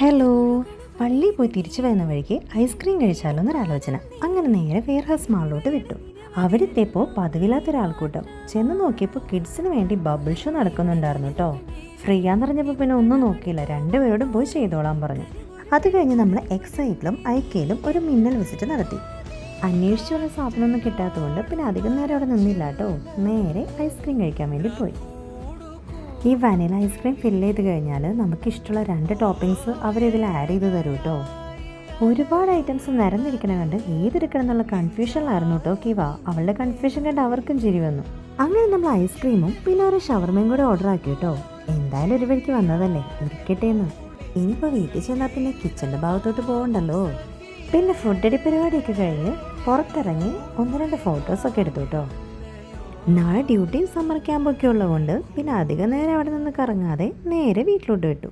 Hello, പള്ളിയിൽ പോയി തിരിച്ചു വരുന്ന വഴിക്ക് ഐസ്ക്രീം കഴിച്ചാലോ എന്നൊരാലോചന. അങ്ങനെ നേരെ വെയർഹൗസ് മാളിലോട്ട് വിട്ടു. അവിടെ എത്തിയപ്പോൾ പതിവില്ലാത്തൊരാൾക്കൂട്ടം. ചെന്ന് നോക്കിയപ്പോൾ കിഡ്സിന് വേണ്ടി ബബിൾ ഷോ നടക്കുന്നുണ്ടായിരുന്നു കേട്ടോ. ഫ്രീ ആന്ന് പറഞ്ഞപ്പോൾ പിന്നെ ഒന്നും നോക്കിയില്ല, രണ്ടുപേരോടും പോയി ചെയ്തോളാൻ പറഞ്ഞു. അത് കഴിഞ്ഞ് നമ്മൾ എക്സൈറ്റിലും ഐക്കയിലും ഒരു മിന്നൽ വിസിറ്റ് നടത്തി. അന്വേഷിച്ചു വന്ന സാധനമൊന്നും കിട്ടാത്തതുകൊണ്ട് പിന്നെ അധികം നേരം അവിടെ നിന്നില്ല കേട്ടോ. നേരെ ഐസ്ക്രീം കഴിക്കാൻ വേണ്ടി പോയി. ഈ വനില ഐസ്ക്രീം ഫില്ല് ചെയ്ത് കഴിഞ്ഞാൽ നമുക്കിഷ്ടമുള്ള 2 ടോപ്പിങ്സ് അവരിതിൽ ആഡ് ചെയ്ത് തരും കേട്ടോ. ഒരുപാട് ഐറ്റംസ് നിരന്നിരിക്കണ കണ്ട് ഏതെടുക്കണം എന്നുള്ള കൺഫ്യൂഷനിലായിരുന്നു കേട്ടോ കിവ. അവളുടെ കൺഫ്യൂഷൻ കണ്ട് അവർക്കും ചിരി വന്നു. അങ്ങനെ നമ്മൾ ഐസ്ക്രീമും പിന്നെ ഒരു ഷവർമയും കൂടെ ഓർഡർ ആക്കി കേട്ടോ. എന്തായാലും ഒരു വഴിക്ക് വന്നതല്ലേ, ഇരിക്കട്ടെ എന്ന്. ഇനിയിപ്പോൾ വീട്ടിൽ ചെന്നാൽ പിന്നെ കിച്ചൻ്റെ ഭാഗത്തോട്ട് പോകണ്ടല്ലോ. പിന്നെ ഫുഡ് അടി പരിപാടിയൊക്കെ കഴിഞ്ഞ് പുറത്തിറങ്ങി 1-2 ഫോട്ടോസൊക്കെ എടുത്തു കേട്ടോ. നാളെ ഡ്യൂട്ടിയും സമ്മർ ക്യാമ്പൊക്കെ ഉള്ളതുകൊണ്ട് പിന്നെ അധികം നേരം അവിടെ നിന്ന് കറങ്ങാതെ നേരെ വീട്ടിലോട്ട് വിട്ടു.